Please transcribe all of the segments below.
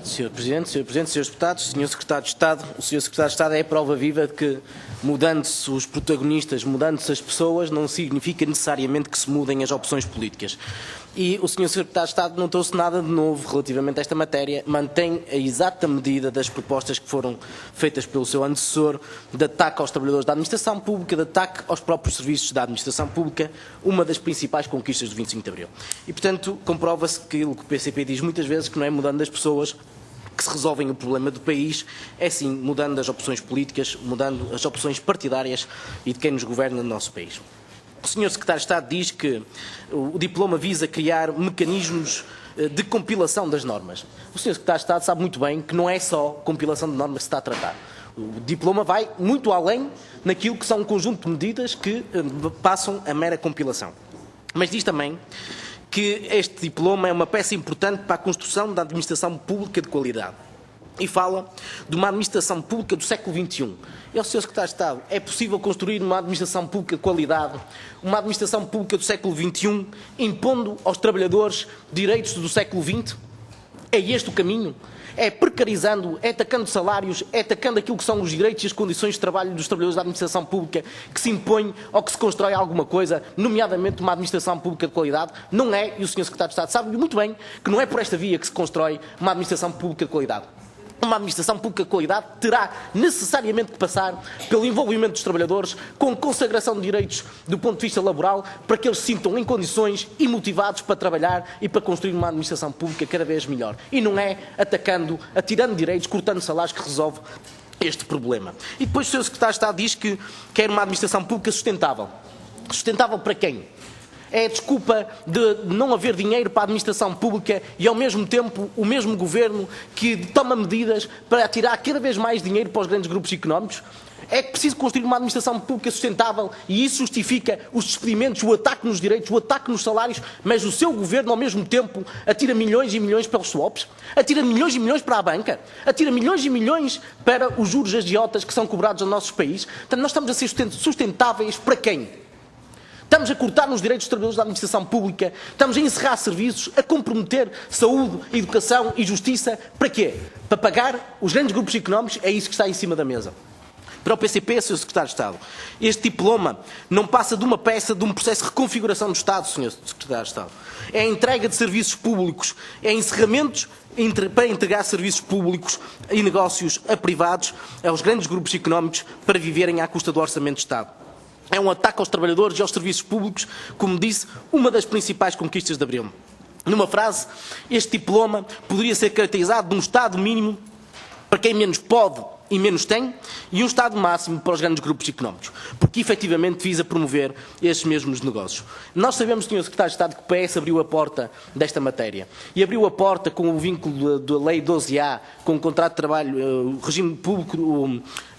obrigado, Sr. Presidente, Srs. Deputados, Sr. Secretário de Estado. O Sr. Secretário de Estado é a prova viva de que, mudando-se os protagonistas, mudando-se as pessoas, não significa necessariamente que se mudem as opções políticas. E o Sr. Secretário de Estado não trouxe nada de novo relativamente a esta matéria, mantém a exata medida das propostas que foram feitas pelo seu antecessor, de ataque aos trabalhadores da administração pública, de ataque aos próprios serviços da administração pública, uma das principais conquistas do 25 de Abril. E, portanto, comprova-se aquilo que o PCP diz muitas vezes, que não é mudando as pessoas que se resolvem o problema do país, é sim mudando as opções políticas, mudando as opções partidárias e de quem nos governa no nosso país. O Sr. Secretário de Estado diz que o diploma visa criar mecanismos de compilação das normas. O Sr. Secretário de Estado sabe muito bem que não é só compilação de normas que se está a tratar. O diploma vai muito além naquilo que são um conjunto de medidas que passam a mera compilação. Mas diz também que este diploma é uma peça importante para a construção da administração pública de qualidade. E fala de uma administração pública do século XXI. E ao Sr. Secretário de Estado, é possível construir uma administração pública de qualidade, uma administração pública do século XXI, impondo aos trabalhadores direitos do século XX? É este o caminho? É precarizando, é atacando salários, é atacando aquilo que são os direitos e as condições de trabalho dos trabalhadores da administração pública que se impõe ou que se constrói alguma coisa, nomeadamente uma administração pública de qualidade? Não é, e o Sr. Secretário de Estado sabe muito bem que não é por esta via que se constrói uma administração pública de qualidade. Uma administração pública de qualidade terá necessariamente que passar pelo envolvimento dos trabalhadores, com consagração de direitos do ponto de vista laboral, para que eles se sintam em condições e motivados para trabalhar e para construir uma administração pública cada vez melhor. E não é atacando, atirando direitos, cortando salários que resolve este problema. E depois o Sr. Secretário de Estado diz que quer uma administração pública sustentável. Sustentável para quem? É a desculpa de não haver dinheiro para a administração pública e, ao mesmo tempo, o mesmo governo que toma medidas para atirar cada vez mais dinheiro para os grandes grupos económicos? É preciso construir uma administração pública sustentável e isso justifica os despedimentos, o ataque nos direitos, o ataque nos salários, mas o seu governo, ao mesmo tempo, atira milhões e milhões para os swaps, atira milhões e milhões para a banca, atira milhões e milhões para os juros agiotas que são cobrados nos nossos países. Portanto, nós estamos a ser sustentáveis para quem? Estamos a cortar nos direitos dos trabalhadores da administração pública, estamos a encerrar serviços, a comprometer saúde, educação e justiça. Para quê? Para pagar os grandes grupos económicos? É isso que está em cima da mesa. Para o PCP, Sr. Secretário de Estado, este diploma não passa de uma peça de um processo de reconfiguração do Estado, Sr. Secretário de Estado. É a entrega de serviços públicos, é encerramentos para entregar serviços públicos e negócios a privados, aos grandes grupos económicos, para viverem à custa do Orçamento de Estado. É um ataque aos trabalhadores e aos serviços públicos, como disse, uma das principais conquistas de Abril. Numa frase, este diploma poderia ser caracterizado de um Estado mínimo para quem menos pode e menos tem, e um Estado máximo para os grandes grupos económicos, porque efetivamente visa promover estes mesmos negócios. Nós sabemos, Sr. Secretário de Estado, que o PS abriu a porta desta matéria, e abriu a porta com o vínculo da Lei 12A, com o contrato de trabalho, o regime público,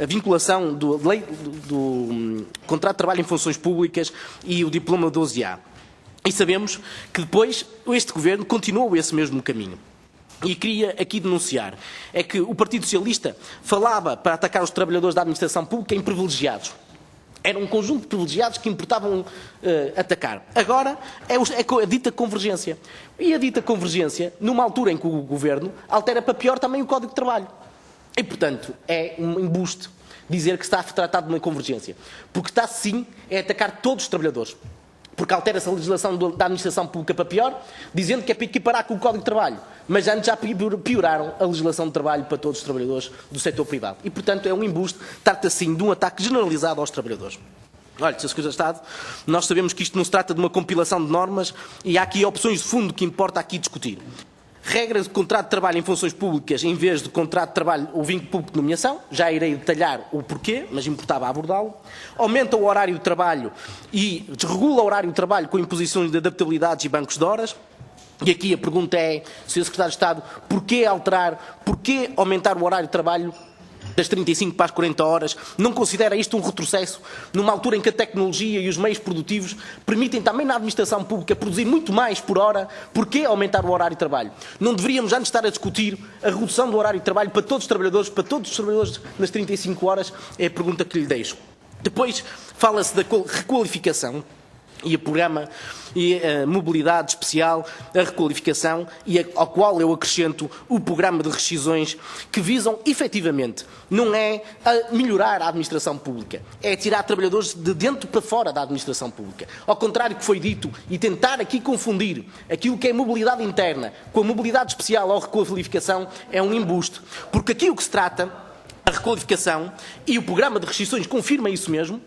a vinculação do contrato de trabalho em funções públicas e o diploma 12A. E sabemos que depois este Governo continuou esse mesmo caminho. E queria aqui denunciar, é que o Partido Socialista falava para atacar os trabalhadores da administração pública em privilegiados. Era um conjunto de privilegiados que importavam atacar. Agora é a dita convergência. E a dita convergência, numa altura em que o Governo altera para pior também o Código de Trabalho. E, portanto, é um embuste dizer que está tratado de uma convergência. Porque está, sim, a atacar todos os trabalhadores. Porque altera-se a legislação da administração pública para pior, dizendo que é para equiparar com o Código de Trabalho. Mas antes já pioraram a legislação de trabalho para todos os trabalhadores do setor privado. E, portanto, é um embuste, trata-se assim de um ataque generalizado aos trabalhadores. Olha, Sr. Secretário de Estado, nós sabemos que isto não se trata de uma compilação de normas e há aqui opções de fundo que importa aqui discutir. Regras de contrato de trabalho em funções públicas em vez de contrato de trabalho ou vínculo público de nomeação, já irei detalhar o porquê, mas importava abordá-lo. Aumenta o horário de trabalho e desregula o horário de trabalho com imposições de adaptabilidades e bancos de horas. E aqui a pergunta é, Sr. Secretário de Estado, porquê alterar, porquê aumentar o horário de trabalho das 35 para as 40 horas? Não considera isto um retrocesso numa altura em que a tecnologia e os meios produtivos permitem também na administração pública produzir muito mais por hora? Porquê aumentar o horário de trabalho? Não deveríamos antes estar a discutir a redução do horário de trabalho para todos os trabalhadores nas 35 horas? É a pergunta que lhe deixo. Depois fala-se da requalificação. e o programa e a mobilidade especial, a requalificação e ao qual eu acrescento o programa de rescisões que visam efetivamente, não é a melhorar a administração pública, é tirar trabalhadores de dentro para fora da administração pública. Ao contrário do que foi dito e tentar aqui confundir aquilo que é mobilidade interna com a mobilidade especial ou requalificação é um embuste, porque aqui o que se trata, a requalificação e o programa de rescisões confirma isso mesmo,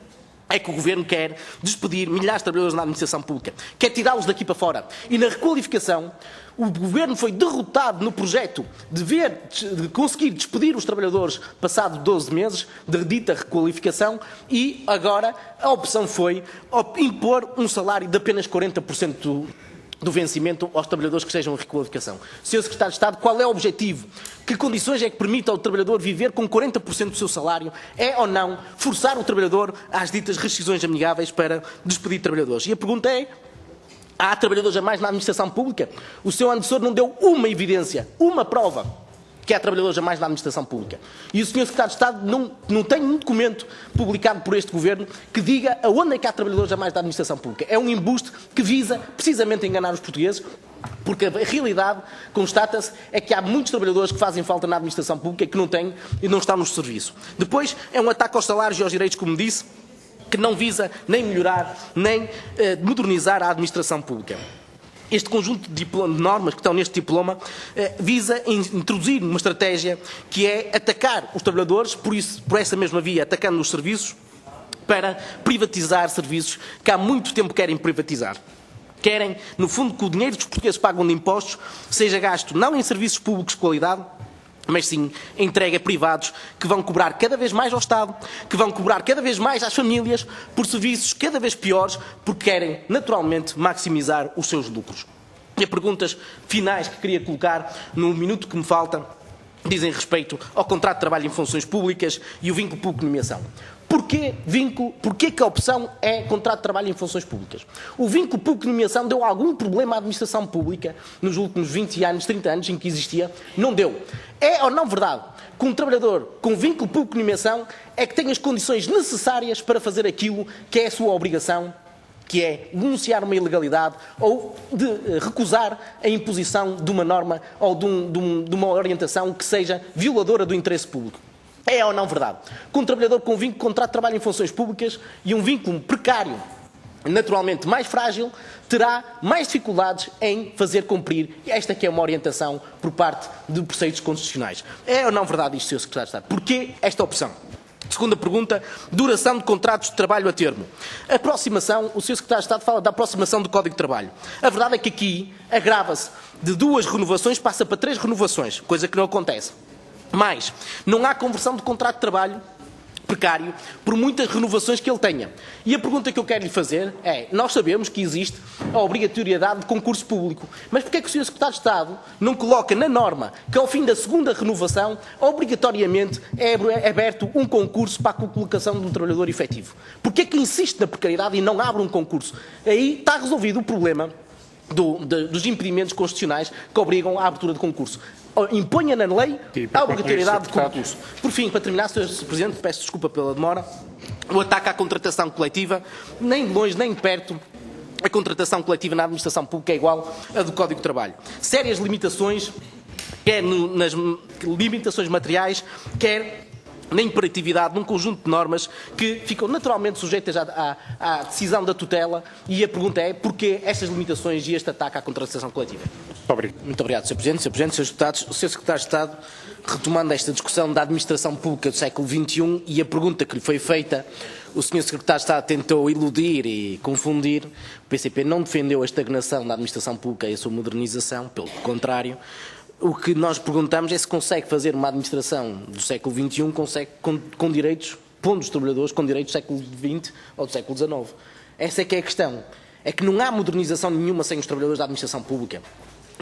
é que o Governo quer despedir milhares de trabalhadores na administração pública, quer tirá-los daqui para fora. E na requalificação, o Governo foi derrotado no projeto de conseguir despedir os trabalhadores passado 12 meses de dita requalificação e agora a opção foi impor um salário de apenas 40% do vencimento aos trabalhadores que estejam em requalificação. Sr. Secretário de Estado, qual é o objetivo? Que condições é que permite ao trabalhador viver com 40% do seu salário? É ou não forçar o trabalhador às ditas rescisões amigáveis para despedir trabalhadores? E a pergunta é, há trabalhadores a mais na administração pública? O Sr. Antecessor não deu uma evidência, uma prova que há trabalhadores a mais na administração pública. E o Sr. Secretário de Estado não tem um documento publicado por este Governo que diga aonde é que há trabalhadores a mais da administração pública. É um embuste que visa precisamente enganar os portugueses, porque a realidade, constata-se, é que há muitos trabalhadores que fazem falta na administração pública e que não têm e não estão no serviço. Depois, é um ataque aos salários e aos direitos, como disse, que não visa nem melhorar, nem modernizar a administração pública. Este conjunto de normas que estão neste diploma visa introduzir uma estratégia que é atacar os trabalhadores, por essa mesma via, atacando os serviços, para privatizar serviços que há muito tempo querem privatizar. Querem, no fundo, que o dinheiro que os portugueses pagam de impostos seja gasto não em serviços públicos de qualidade, mas sim entregue a privados que vão cobrar cada vez mais ao Estado, que vão cobrar cada vez mais às famílias por serviços cada vez piores, porque querem, naturalmente, maximizar os seus lucros. E as perguntas finais que queria colocar no minuto que me falta dizem respeito ao contrato de trabalho em funções públicas e o vínculo público-nomeação. Porquê que a opção é contrato de trabalho em funções públicas? O vínculo público-nomeação deu algum problema à administração pública nos últimos 20 anos, 30 anos em que existia? Não deu. É ou não verdade que um trabalhador com vínculo público-nomeação é que tem as condições necessárias para fazer aquilo que é a sua obrigação, que é denunciar uma ilegalidade ou de recusar a imposição de uma norma ou de uma orientação que seja violadora do interesse público? É ou não verdade que um trabalhador com vínculo de contrato de trabalho em funções públicas e um vínculo precário, naturalmente mais frágil, terá mais dificuldades em fazer cumprir esta que é uma orientação por parte de preceitos constitucionais? É ou não verdade isto, Sr. Secretário de Estado? Porquê esta opção? Segunda pergunta, duração de contratos de trabalho a termo. Aproximação, o Sr. Secretário de Estado fala da aproximação do Código de Trabalho. A verdade é que aqui agrava-se de 2 renovações, passa para 3 renovações, coisa que não acontece. Mas não há conversão de contrato de trabalho precário por muitas renovações que ele tenha. E a pergunta que eu quero lhe fazer é, nós sabemos que existe a obrigatoriedade de concurso público, mas porquê é que o Sr. Secretário de Estado não coloca na norma que ao fim da segunda renovação, obrigatoriamente é aberto um concurso para a colocação de um trabalhador efetivo? Porquê é que insiste na precariedade e não abre um concurso? Aí está resolvido o problema dos impedimentos constitucionais que obrigam à abertura de concurso. Imponha na lei a obrigatoriedade de concurso. Por fim, para terminar, Sr. Presidente, peço desculpa pela demora, o ataque à contratação coletiva, nem de longe nem de perto, a contratação coletiva na administração pública é igual à do Código de Trabalho. Sérias limitações, quer nas limitações materiais, quer na imperatividade de um conjunto de normas que ficam naturalmente sujeitas à decisão da tutela, e a pergunta é porquê estas limitações e este ataque à contratação coletiva? Muito obrigado, Sr. Presidente. Sr. Presidente, Srs. Deputados, o Sr. Secretário de Estado, retomando esta discussão da administração pública do século XXI e a pergunta que lhe foi feita, o Sr. Secretário de Estado tentou iludir e confundir. O PCP não defendeu a estagnação da administração pública e a sua modernização, pelo contrário. O que nós perguntamos é se consegue fazer uma administração do século XXI com direitos, pondo os trabalhadores com direitos do século XX ou do século XIX. Essa é que é a questão. É que não há modernização nenhuma sem os trabalhadores da administração pública.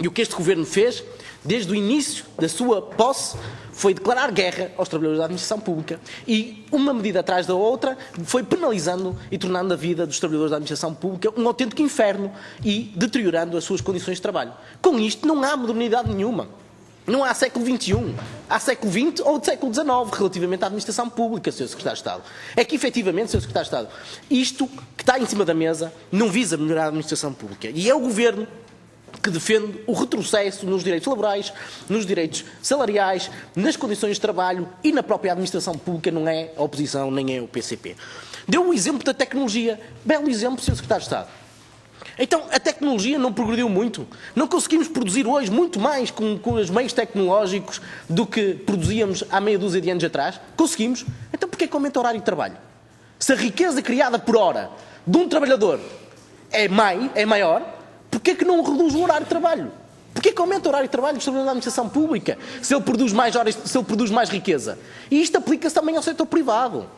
E o que este Governo fez, desde o início da sua posse, foi declarar guerra aos trabalhadores da administração pública. E uma medida atrás da outra foi penalizando e tornando a vida dos trabalhadores da administração pública um autêntico inferno e deteriorando as suas condições de trabalho. Com isto não há modernidade nenhuma. Não há século XXI, há século XX ou século XIX relativamente à administração pública, Sr. Secretário de Estado. É que, efetivamente, Sr. Secretário de Estado, isto que está em cima da mesa não visa melhorar a administração pública. E é o Governo que defende o retrocesso nos direitos laborais, nos direitos salariais, nas condições de trabalho e na própria administração pública, não é a oposição nem é o PCP. Deu o exemplo da tecnologia. Belo exemplo, Sr. Secretário de Estado. Então, a tecnologia não progrediu muito. Não conseguimos produzir hoje muito mais com os meios tecnológicos do que produzíamos há meia dúzia de anos atrás? Conseguimos. Então, porquê que aumenta o horário de trabalho? Se a riqueza criada por hora de um trabalhador é maior, porquê que não reduz o horário de trabalho? Porquê que aumenta o horário de trabalho dos trabalhadores da administração pública se ele produz mais horas, se ele produz mais riqueza? E isto aplica-se também ao setor privado.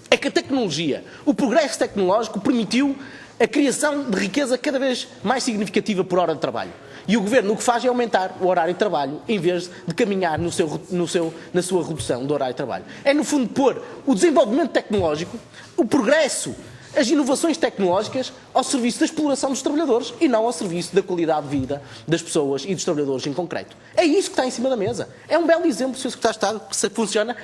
É que a tecnologia, o progresso tecnológico permitiu a criação de riqueza cada vez mais significativa por hora de trabalho. E o Governo o que faz é aumentar o horário de trabalho em vez de caminhar na sua redução do horário de trabalho. É, no fundo, pôr o desenvolvimento tecnológico, o progresso, as inovações tecnológicas ao serviço da exploração dos trabalhadores e não ao serviço da qualidade de vida das pessoas e dos trabalhadores em concreto. É isso que está em cima da mesa. É um belo exemplo, Sr. Secretário de Estado, que se funciona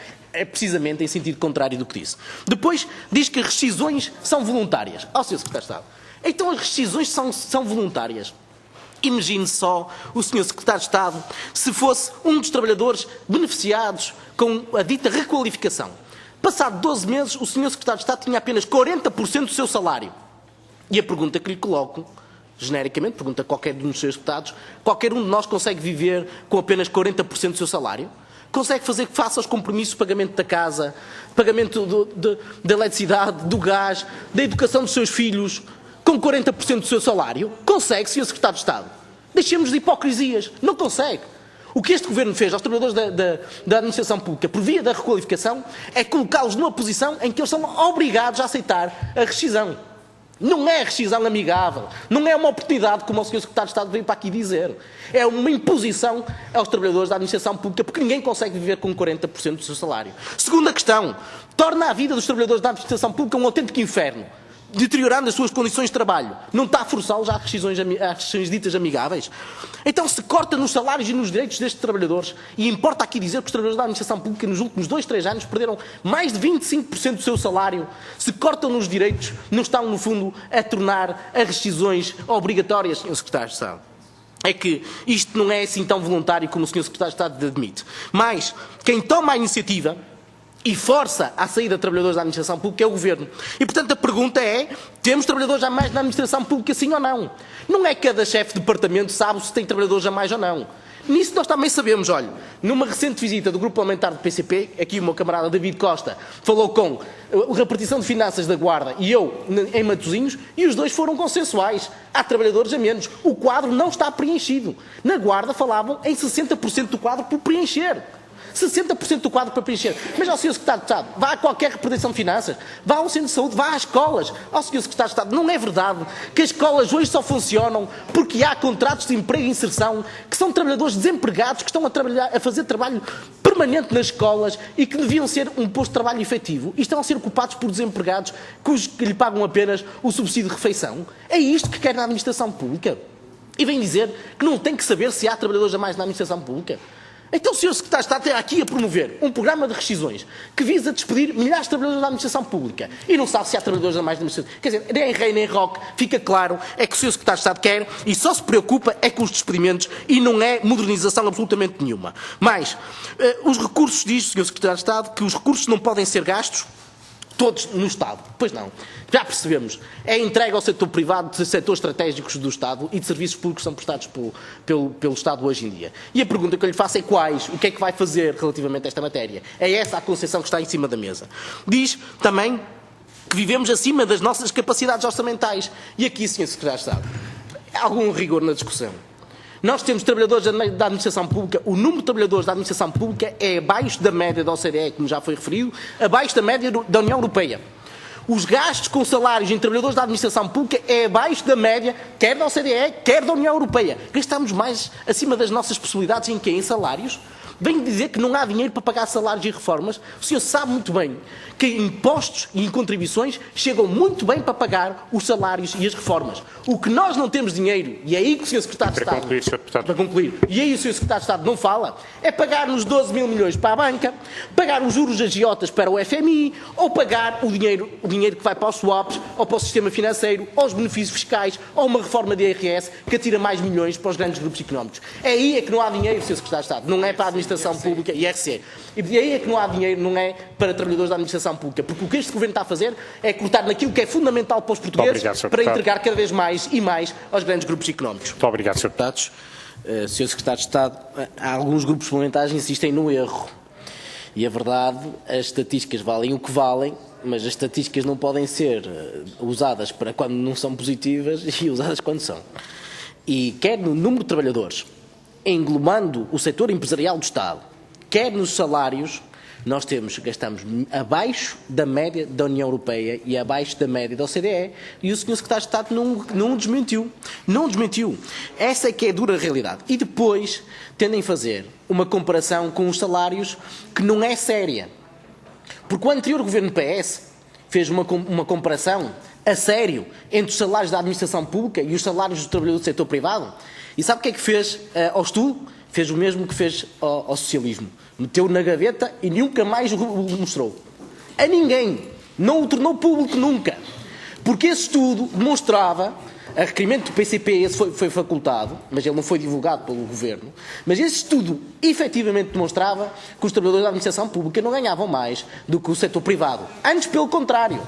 precisamente em sentido contrário do que disse. Depois diz que as rescisões são voluntárias. Ó, Sr. Secretário de Estado, então as rescisões são voluntárias. Imagine só o Sr. Secretário de Estado se fosse um dos trabalhadores beneficiados com a dita requalificação. Passado 12 meses, o Sr. Secretário de Estado tinha apenas 40% do seu salário. E a pergunta que lhe coloco, genericamente, pergunta a qualquer um dos seus deputados, qualquer um de nós consegue viver com apenas 40% do seu salário? Consegue fazer face aos compromissos de pagamento da casa, pagamento da eletricidade, do gás, da educação dos seus filhos, com 40% do seu salário? Consegue, Sr. Secretário de Estado. Deixemos de hipocrisias. Não consegue. O que este Governo fez aos trabalhadores da administração pública por via da requalificação é colocá-los numa posição em que eles são obrigados a aceitar a rescisão. Não é rescisão amigável, não é uma oportunidade, como o Sr. Secretário de Estado veio para aqui dizer. É uma imposição aos trabalhadores da administração pública, porque ninguém consegue viver com 40% do seu salário. Segunda questão, torna a vida dos trabalhadores da administração pública um autêntico inferno, deteriorando as suas condições de trabalho. Não está a forçá-los às rescisões ditas amigáveis? Então se corta nos salários e nos direitos destes trabalhadores, e importa aqui dizer que os trabalhadores da administração pública nos últimos 2, 3 anos perderam mais de 25% do seu salário, se cortam nos direitos, não estão no fundo a tornar as rescisões obrigatórias, Sr. Secretário de Estado. É que isto não é assim tão voluntário como o Sr. Secretário de Estado admite. Mas quem toma a iniciativa e força a saída de trabalhadores da administração pública é o Governo. E, portanto, a pergunta é, temos trabalhadores a mais na administração pública, sim ou não? Não é que cada chefe de departamento sabe se tem trabalhadores a mais ou não. Nisso nós também sabemos, olha, numa recente visita do Grupo Parlamentar do PCP, aqui o meu camarada David Costa falou com a repartição de finanças da Guarda e eu em Matosinhos, e os dois foram consensuais. Há trabalhadores a menos. O quadro não está preenchido. Na Guarda falavam em 60% do quadro por preencher. 60% do quadro para preencher. Mas ao Sr. Secretário de Estado, vá a qualquer repartição de finanças, vá ao centro de saúde, vá às escolas. Ao Sr. Secretário de Estado, não é verdade que as escolas hoje só funcionam porque há contratos de emprego e inserção, que são trabalhadores desempregados que estão a fazer trabalho permanente nas escolas e que deviam ser um posto de trabalho efetivo e estão a ser ocupados por desempregados que lhe pagam apenas o subsídio de refeição? É isto que quer na administração pública? E vem dizer que não tem que saber se há trabalhadores a mais na administração pública? Então o Sr. Secretário de Estado está aqui a promover um programa de rescisões que visa despedir milhares de trabalhadores da administração pública e não sabe se há trabalhadores a mais na administração. Quer dizer, nem rei nem roque, fica claro, é que o Sr. Secretário de Estado quer e só se preocupa é com os despedimentos e não é modernização absolutamente nenhuma. Mas os recursos, diz o Sr. Secretário de Estado, que os recursos não podem ser gastos todos no Estado. Pois não. Já percebemos. É entregue ao setor privado de setores estratégicos do Estado e de serviços públicos que são prestados pelo Estado hoje em dia. E a pergunta que eu lhe faço é quais? O que é que vai fazer relativamente a esta matéria? É essa a concepção que está em cima da mesa. Diz também que vivemos acima das nossas capacidades orçamentais. E aqui, Sr. Secretário de Estado, há algum rigor na discussão. Nós temos trabalhadores da administração pública, o número de trabalhadores da administração pública é abaixo da média da OCDE, como já foi referido, abaixo da média da União Europeia. Os gastos com salários em trabalhadores da administração pública é abaixo da média, quer da OCDE, quer da União Europeia. Gastamos mais acima das nossas possibilidades em quê? Em salários? vem dizer que não há dinheiro para pagar salários e reformas. O senhor sabe muito bem que impostos e contribuições chegam muito bem para pagar os salários e as reformas. O que nós não temos dinheiro, e é aí que o Sr. Secretário de Estado... Para concluir, e aí o Sr. Secretário de Estado não fala, é pagar nos 12 mil milhões para a banca, pagar os juros agiotas para o FMI, ou pagar o dinheiro que vai para os swaps, ou para o sistema financeiro, ou os benefícios fiscais, ou uma reforma de IRS que atira mais milhões para os grandes grupos económicos. É aí que não há dinheiro, Sr. Secretário de Estado, não é para a administração pública, IRC. E aí é que não há dinheiro, não é para trabalhadores da administração pública, porque o que este Governo está a fazer é cortar naquilo que é fundamental para os portugueses, para entregar cada vez mais e mais aos grandes grupos económicos. Muito obrigado, Sr. Deputados. Sr. Secretário de Estado, alguns grupos parlamentares insistem no erro. E a verdade, as estatísticas valem o que valem, mas as estatísticas não podem ser usadas para quando não são positivas e usadas quando são. E quer no número de trabalhadores, englobando o setor empresarial do Estado, quer nos salários, nós gastamos abaixo da média da União Europeia e abaixo da média da OCDE, e o Sr. Secretário de Estado não desmentiu. Não desmentiu. Essa é que é a dura realidade. E depois tendem a fazer uma comparação com os salários que não é séria. Porque o anterior governo PS fez uma comparação a sério entre os salários da administração pública e os salários dos trabalhadores do setor privado. E sabe o que é que fez ao estudo? Fez o mesmo que fez ao socialismo. Meteu na gaveta e nunca mais o mostrou. A ninguém. Não o tornou público nunca. Porque esse estudo demonstrava, a requerimento do PCP, esse foi facultado, mas ele não foi divulgado pelo Governo, mas esse estudo efetivamente demonstrava que os trabalhadores da administração pública não ganhavam mais do que o setor privado. Antes, pelo contrário.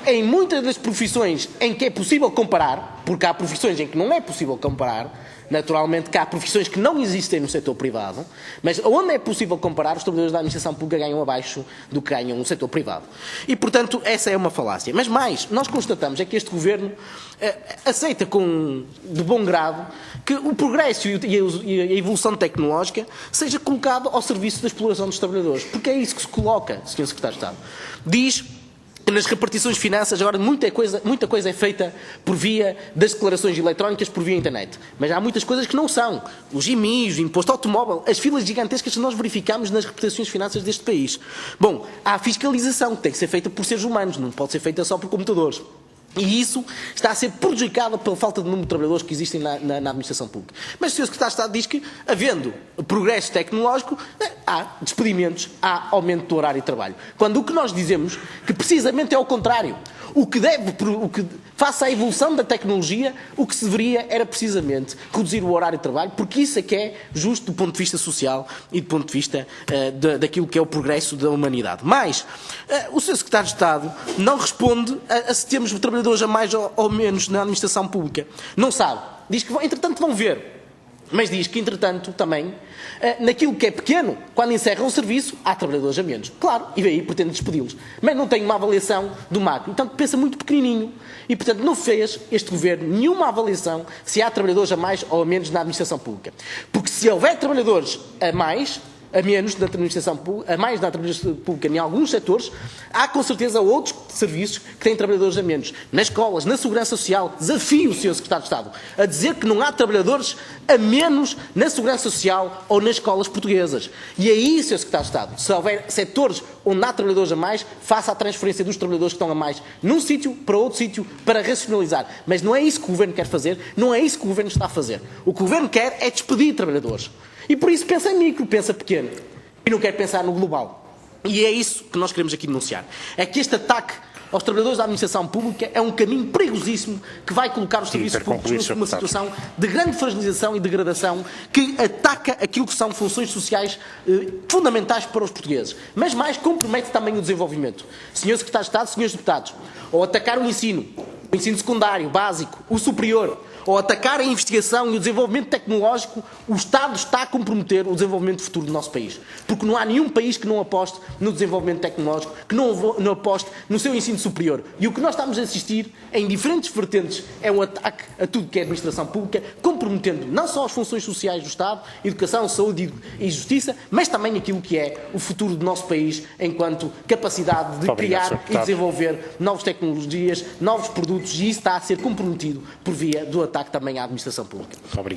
Em muitas das profissões em que é possível comparar, porque há profissões em que não é possível comparar, naturalmente que há profissões que não existem no setor privado, mas onde é possível comparar, os trabalhadores da administração pública ganham abaixo do que ganham no setor privado. E, portanto, essa é uma falácia. Mas mais, nós constatamos é que este Governo aceita de bom grado que o progresso e a evolução tecnológica seja colocado ao serviço da exploração dos trabalhadores. Porque é isso que se coloca, Sr. Secretário de Estado. Diz que nas repartições de finanças agora muita coisa é feita por via das declarações eletrónicas, por via internet. Mas há muitas coisas que não são. Os IMIs, o imposto automóvel, as filas gigantescas que nós verificamos nas repartições de finanças deste país. Bom, há a fiscalização que tem que ser feita por seres humanos, não pode ser feita só por computadores. E isso está a ser prejudicado pela falta de número de trabalhadores que existem na administração pública. Mas o Sr. Secretário de Estado diz que, havendo progresso tecnológico, há despedimentos, há aumento do horário de trabalho. Quando o que nós dizemos que precisamente é o contrário. Face à evolução da tecnologia, o que se deveria era precisamente reduzir o horário de trabalho, porque isso é que é justo do ponto de vista social e do ponto de vista daquilo que é o progresso da humanidade. Mas o Sr. Secretário de Estado não responde a se temos trabalhadores a mais ou menos na administração pública. Não sabe. Diz que, entretanto, vão ver. Mas diz que, entretanto, também, naquilo que é pequeno, quando encerram o serviço, há trabalhadores a menos. Claro, e daí pretende despedi-los. Mas não tem uma avaliação do macro. Portanto, pensa muito pequenininho. E, portanto, não fez este Governo nenhuma avaliação se há trabalhadores a mais ou a menos na administração pública. Porque se houver trabalhadores a menos na administração pública, a mais na administração pública em alguns setores, há com certeza outros serviços que têm trabalhadores a menos. Nas escolas, na segurança social, desafio o Sr. Secretário de Estado a dizer que não há trabalhadores a menos na segurança social ou nas escolas portuguesas. E aí, Sr. Secretário de Estado, se houver setores onde há trabalhadores a mais, faça a transferência dos trabalhadores que estão a mais num sítio para outro sítio para racionalizar. Mas não é isso que o Governo quer fazer, não é isso que o Governo está a fazer. O que o Governo quer é despedir trabalhadores. E por isso pensa em micro, pensa pequeno. E não quer pensar no global. E é isso que nós queremos aqui denunciar. É que este ataque aos trabalhadores da administração pública é um caminho perigosíssimo que vai colocar os serviços públicos numa situação de grande fragilização e degradação que ataca aquilo que são funções sociais fundamentais para os portugueses. Mas mais compromete também o desenvolvimento. Senhor Secretário de Estado, senhores deputados, ao atacar o ensino secundário, básico, o superior, ou atacar a investigação e o desenvolvimento tecnológico, o Estado está a comprometer o desenvolvimento futuro do nosso país. Porque não há nenhum país que não aposte no desenvolvimento tecnológico, que não aposte no seu ensino superior. E o que nós estamos a assistir, em diferentes vertentes, é um ataque a tudo que é administração pública, comprometendo não só as funções sociais do Estado, educação, saúde e justiça, mas também aquilo que é o futuro do nosso país enquanto capacidade de criar e desenvolver novas tecnologias, novos produtos, e isso está a ser comprometido por via do ataque também à administração pública. Muito obrigado.